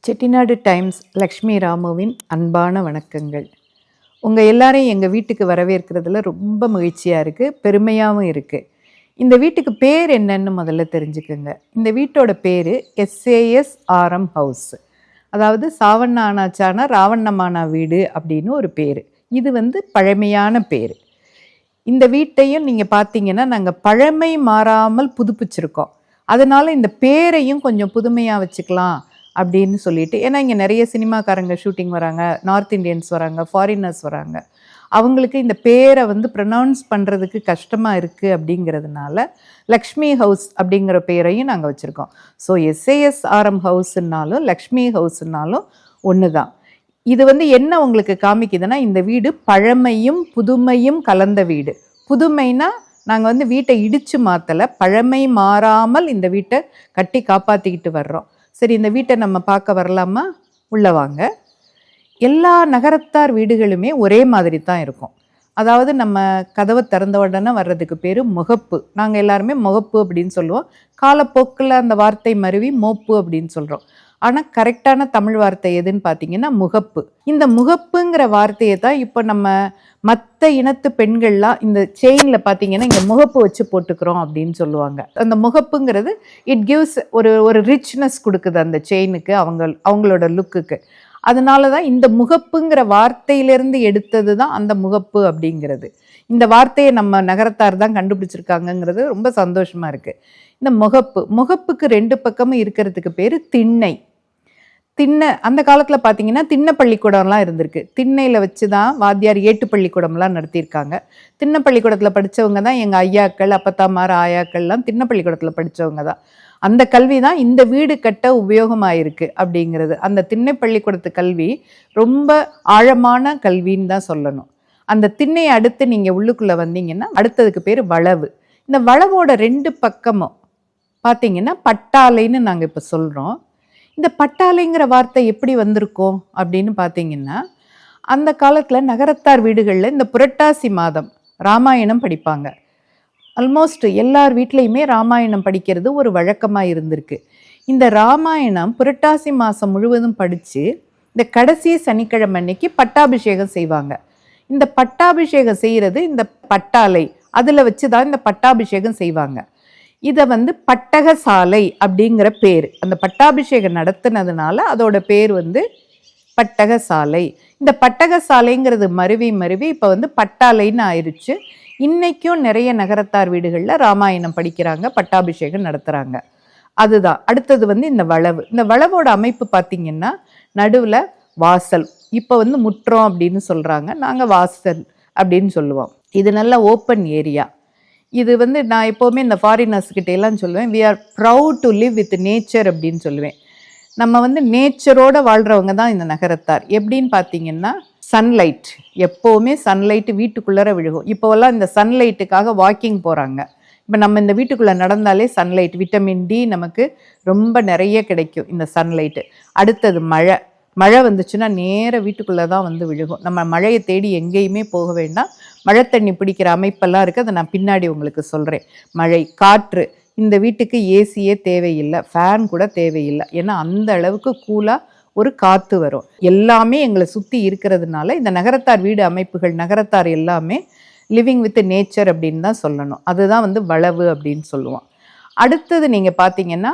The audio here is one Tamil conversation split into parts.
செட்டிநாடு டைம்ஸ் லக்ஷ்மி ராமுவின் அன்பான வணக்கங்கள். உங்கள் எல்லாரையும் எங்கள் வீட்டுக்கு வரவேற்கிறதுல ரொம்ப மகிழ்ச்சியாக இருக்குது, பெருமையாகவும் இருக்குது. இந்த வீட்டுக்கு பேர் என்னன்னு முதல்ல தெரிஞ்சுக்கோங்க. இந்த வீட்டோட பேர் SASRM ஹவுஸ், அதாவது சாவண்ணானாச்சானா ராவண்ணமானா வீடு அப்படின்னு ஒரு பேர். இது பழமையான பேர். இந்த வீட்டையும் நீங்கள் பார்த்தீங்கன்னா நாங்கள் பழமை மாறாமல் புதுப்பிச்சிருக்கோம். அதனால இந்த பேரையும் கொஞ்சம் புதுமையாக வச்சுக்கலாம் அப்படின்னு சொல்லிட்டு, ஏன்னா இங்கே நிறைய சினிமாக்காரங்க ஷூட்டிங் வராங்க, நார்த் இண்டியன்ஸ் வராங்க, ஃபாரினர்ஸ் வராங்க. அவங்களுக்கு இந்த பேரை ப்ரொனவுன்ஸ் பண்ணுறதுக்கு கஷ்டமாக இருக்குது அப்படிங்கிறதுனால லக்ஷ்மி ஹவுஸ் அப்படிங்கிற பேரையும் நாங்கள் வச்சுருக்கோம். ஸோ SASRM ஹவுஸ்னாலும் லக்ஷ்மி ஹவுஸ்னாலும் ஒன்று தான். இது என்ன உங்களுக்கு காமிக்குதுன்னா, இந்த வீடு பழமையும் புதுமையும் கலந்த வீடு. புதுமைனா நாங்கள் வீட்டை இடித்து மாற்றலை, பழமை மாறாமல் இந்த வீட்டை கட்டி காப்பாற்றிக்கிட்டு வர்றோம். சரி, இந்த வீட்டை நம்ம பார்க்க வரலாமா? உள்ள வாங்க. எல்லா நகரத்தார் வீடுகளுமே ஒரே மாதிரி தான் இருக்கும். அதாவது நம்ம கதவை திறந்த உடனே வர்றதுக்கு பேர் முகப்பு. நாங்கள் எல்லாருமே முகப்பு அப்படின்னு சொல்லுவோம். காலப்போக்கில் அந்த வார்த்தை மருவி மோப்பு அப்படின்னு சொல்கிறோம். ஆனால் கரெக்டான தமிழ் வார்த்தை எதுன்னு பார்த்தீங்கன்னா முகப்பு. இந்த முகப்புங்கிற வார்த்தையை தான் இப்போ நம்ம மற்ற இனத்து பெண்கள்லாம் இந்த செயினில் பார்த்தீங்கன்னா இங்கே முகப்பு வச்சு போட்டுக்கிறோம் அப்படின்னு சொல்லுவாங்க. அந்த முகப்புங்கிறது இட் கிவ்ஸ் ஒரு ரிச்னஸ் கொடுக்குது அந்த செயினுக்கு, அவங்களோட லுக்குக்கு. அதனால தான் இந்த முகப்புங்கிற வார்த்தையிலேருந்து எடுத்தது தான் அந்த முகப்பு அப்படிங்கிறது. இந்த வார்த்தையை நம்ம நகரத்தார் தான் கண்டுபிடிச்சிருக்காங்கங்கிறது ரொம்ப சந்தோஷமாக இருக்குது. இந்த முகப்புக்கு ரெண்டு பக்கமும் இருக்கிறதுக்கு பேர் திண்ணை. அந்த காலத்தில் பார்த்தீங்கன்னா திண்ணை பள்ளிக்கூடம்லாம் இருந்திருக்கு. திண்ணையில் வச்சு தான் வாத்தியார் ஏட்டு பள்ளிக்கூடம்லாம் நடத்தியிருக்காங்க. திண்ணை பள்ளிக்கூடத்தில் படித்தவங்க தான் எங்கள் ஐயாக்கள், அப்பத்தாமார், ஆயாக்கள்லாம் திண்ணை பள்ளிக்கூடத்தில் படித்தவங்க தான். அந்த கல்வி தான் இந்த வீடு கட்ட உபயோகமாயிருக்கு அப்படிங்கிறது. அந்த திண்ணை பள்ளிக்கூடத்து கல்வி ரொம்ப ஆழமான கல்வின்னு தான் சொல்லணும். அந்த திண்ணையை அடுத்து நீங்கள் உள்ளுக்குள்ளே வந்தீங்கன்னா அடுத்ததுக்கு பேர் வளவு. இந்த வளவோட ரெண்டு பக்கமும் பார்த்தீங்கன்னா பட்டாலைன்னு நாங்கள் இப்போ சொல்கிறோம். இந்த பட்டாலைங்கிற வார்த்தை எப்படி வந்திருக்கோம் அப்படின்னு பார்த்தீங்கன்னா, அந்த காலத்தில் நகரத்தார் வீடுகளில் இந்த புரட்டாசி மாதம் ராமாயணம் படிப்பாங்க. ஆல்மோஸ்ட் எல்லார் வீட்லேயுமே ராமாயணம் படிக்கிறது ஒரு வழக்கமாக இருந்திருக்கு. இந்த ராமாயணம் புரட்டாசி மாதம் முழுவதும் படித்து இந்த கடைசி சனிக்கிழமை அன்னைக்கு பட்டாபிஷேகம் செய்வாங்க. இந்த பட்டாபிஷேகம் செய்கிறது இந்த பட்டாலை, அதில் வச்சு தான் இந்த பட்டாபிஷேகம் செய்வாங்க. இதை பட்டகசாலை அப்படிங்கிற பேர், அந்த பட்டாபிஷேகம் நடத்தினதுனால அதோட பேர் பட்டகசாலை. இந்த பட்டகசாலைங்கிறது மருவி இப்போ பட்டாலைன்னு ஆயிடுச்சு. இன்னைக்கும் நிறைய நகரத்தார் வீடுகளில் ராமாயணம் படிக்கிறாங்க, பட்டாபிஷேகம் நடத்துகிறாங்க. அதுதான் அடுத்தது இந்த வளவு. இந்த வளவோட அமைப்பு பார்த்தீங்கன்னா நடுவில் வாசல். இப்போ முற்றம் அப்படின்னு சொல்கிறாங்க, நாங்கள் வாசல் அப்படின்னு சொல்லுவோம். இது நல்ல ஓப்பன் ஏரியா. இது நான் எப்போவுமே இந்த ஃபாரினர்ஸ்கிட்ட எல்லாம் சொல்லுவேன், we are proud to live with nature அப்படின்னு சொல்லுவேன். நம்ம நேச்சரோட வாழ்கிறவங்க தான் இந்த நகரத்தார். எப்படின்னு பார்த்தீங்கன்னா, சன்லைட், எப்போவுமே சன்லைட்டு வீட்டுக்குள்ளே விழுகும். இப்போவெல்லாம் இந்த சன்லைட்டுக்காக வாக்கிங் போகிறாங்க. இப்போ நம்ம இந்த வீட்டுக்குள்ளே நடந்தாலே சன்லைட், விட்டமின் D நமக்கு ரொம்ப நிறைய கிடைக்கும் இந்த சன்லைட்டு. அடுத்தது மழை வந்துச்சுன்னா நேராக வீட்டுக்குள்ளே தான் விழுகும். நம்ம மழையை தேடி எங்கேயுமே போக வேண்டாம். மழை தண்ணி பிடிக்கிற அமைப்பெல்லாம் இருக்குது, அதை நான் பின்னாடி உங்களுக்கு சொல்கிறேன். மழை, காற்று, இந்த வீட்டுக்கு ஏசியே தேவையில்லை, ஃபேன் கூட தேவையில்லை. ஏன்னா அந்த அளவுக்கு கூலாக ஒரு காற்று வரும். எல்லாமே எங்களை சுற்றி இருக்கிறதுனால இந்த நகரத்தார் வீடு அமைப்புகள், நகரத்தார் எல்லாமே லிவிங் வித் நேச்சர் அப்படின்னு தான் சொல்லணும். அதுதான் வளவு அப்படின்னு சொல்லுவோம். அடுத்தது நீங்கள் பார்த்தீங்கன்னா,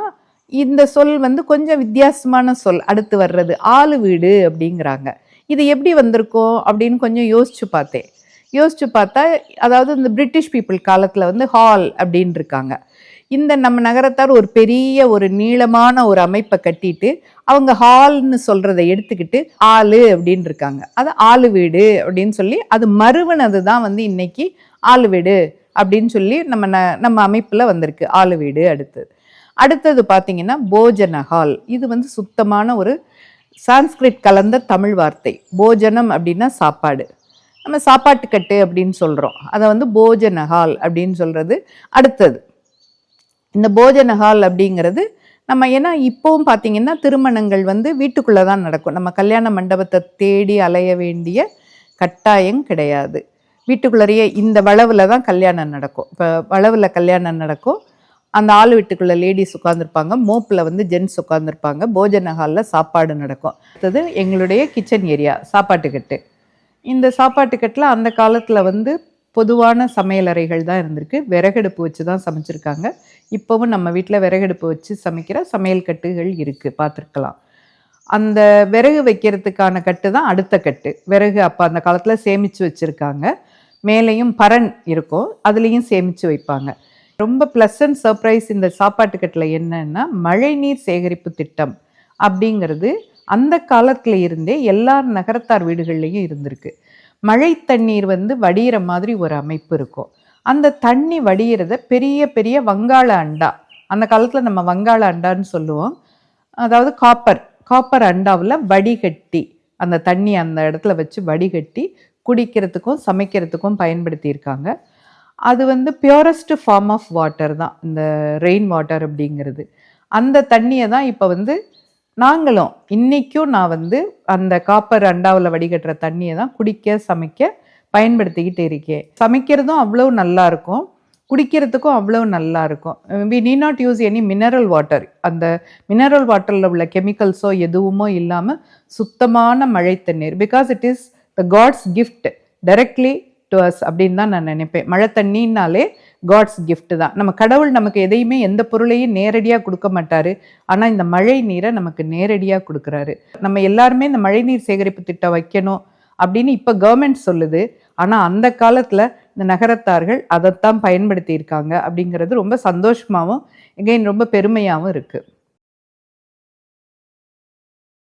இந்த சொல் கொஞ்சம் வித்தியாசமான சொல் அடுத்து வர்றது ஆளு வீடு அப்படிங்கிறாங்க. இது எப்படி வந்திருக்கோம் அப்படின்னு கொஞ்சம் யோசிச்சு பார்த்தா, அதாவது இந்த பிரிட்டிஷ் பீப்புள் காலத்தில் ஹால் அப்படின்னு இருக்காங்க. இந்த நம்ம நகரத்தார் ஒரு பெரிய ஒரு நீளமான ஒரு அமைப்பை கட்டிட்டு அவங்க ஹால்னு சொல்கிறத எடுத்துக்கிட்டு ஆளு அப்படின்னு இருக்காங்க. அது ஆளு வீடு அப்படின்னு சொல்லி அது மறுவனது தான் இன்னைக்கு ஆளு வீடு அப்படின்னு சொல்லி நம்ம அமைப்பில் வந்திருக்கு ஆளு வீடு. அடுத்தது பார்த்தீங்கன்னா போஜன ஹால். இது சுத்தமான ஒரு சான்ஸ்கிரிட் கலந்த தமிழ் வார்த்தை. போஜனம் அப்படின்னா சாப்பாடு, நம்ம சாப்பாட்டுக்கட்டு அப்படின்னு சொல்கிறோம். அதை போஜன ஹால் அப்படின்னு சொல்கிறது. அடுத்தது இந்த போஜன ஹால் அப்படிங்கிறது நம்ம, ஏன்னா இப்போவும் பார்த்தீங்கன்னா திருமணங்கள் வீட்டுக்குள்ளே தான் நடக்கும். நம்ம கல்யாண மண்டபத்தை தேடி அலைய வேண்டிய கட்டாயம் கிடையாது. வீட்டுக்குள்ளேயே இந்த வளவில் தான் கல்யாணம் நடக்கும். இப்போ வளவில் கல்யாணம் நடக்கும். அந்த ஆள் வீட்டுக்குள்ள லேடிஸ் உட்காந்துருப்பாங்க, மோப்பில் வந்து ஜென்ட்ஸ் உட்காந்துருப்பாங்க. போஜன ஹாலில் சாப்பாடு நடக்கும். அடுத்தது எங்களுடைய கிச்சன் ஏரியா, சாப்பாட்டுக்கட்டு. இந்த சாப்பாட்டுக்கட்டில் அந்த காலத்தில் வந்து பொதுவான சமையலறைகள் தான் இருந்திருக்கு. விறகடுப்பு வச்சு தான் சமைச்சிருக்காங்க. இப்போவும் நம்ம வீட்டில் விறகடுப்பு வச்சு சமைக்கிற சமையல் கட்டுகள் இருக்குது, பார்த்துருக்கலாம். அந்த விறகு வைக்கிறதுக்கான கட்டு தான் அடுத்த கட்டு. விறகு அப்போ அந்த காலத்தில் சேமித்து வச்சுருக்காங்க. மேலேயும் பரண் இருக்கும், அதுலேயும் சேமித்து வைப்பாங்க. ரொம்ப ப்ளசன்ட் சர்ப்ரைஸ் இந்த சாப்பாட்டுக்கட்டில் என்னன்னா, மழைநீர் சேகரிப்பு திட்டம் அப்படிங்கிறது அந்த காலத்தில் இருந்தே எல்லா நகரத்தார் வீடுகள்லையும் இருந்திருக்கு. மழை தண்ணீர் வந்து வடிகிற மாதிரி ஒரு அமைப்பு இருக்கும். அந்த தண்ணி வடிகிறத பெரிய பெரிய வங்காள அண்டா, அந்த காலத்தில் நம்ம வங்காள அண்டான்னு சொல்லுவோம், அதாவது காப்பர் அண்டாவில் வடிகட்டி அந்த தண்ணி அந்த இடத்துல வச்சு வடிகட்டி குடிக்கிறதுக்கும் சமைக்கிறதுக்கும் பயன்படுத்தியிருக்காங்க. அது வந்து பியூரஸ்ட் ஃபார்ம் ஆஃப் வாட்டர் தான் இந்த ரெயின் வாட்டர் அப்படிங்கிறது. அந்த தண்ணியை தான் இப்போ வந்து நாங்களும் இன்றைக்கும் நான் வந்து அந்த காப்பர் அண்டாவில் வடிகட்டுற தண்ணியை தான் குடிக்க சமைக்க பயன்படுத்திக்கிட்டு இருக்கேன். சமைக்கிறதும் அவ்வளோ நல்லா இருக்கும், குடிக்கிறதுக்கும் அவ்வளோ நல்லா இருக்கும். We need not use any mineral water. அந்த மினரல் வாட்டரில் உள்ள கெமிக்கல்ஸோ எதுவுமோ இல்லாமல் சுத்தமான மழை தண்ணீர். Because it is the God's gift directly to us அப்படின்னு தான் நான் நினைப்பேன். மழை தண்ணின்னாலே காட்ஸ் கிஃப்ட் தான். நம்ம கடவுள் நமக்கு எதையுமே எந்த பொருளையும் நேரடியாக கொடுக்க மாட்டார், ஆனால் இந்த மழை நீரை நமக்கு நேரடியாக கொடுக்குறாரு. நம்ம எல்லாருமே இந்த மழை நீர் சேகரிப்பு திட்டம் வைக்கணும் அப்படின்னு இப்போ கவர்மெண்ட் சொல்லுது. ஆனால் அந்த காலத்தில் இந்த நகரத்தார்கள் அதைத்தான் பயன்படுத்தி இருக்காங்க அப்படிங்கிறது ரொம்ப சந்தோஷமாகவும் எகைன் ரொம்ப பெருமையாகவும் இருக்குது.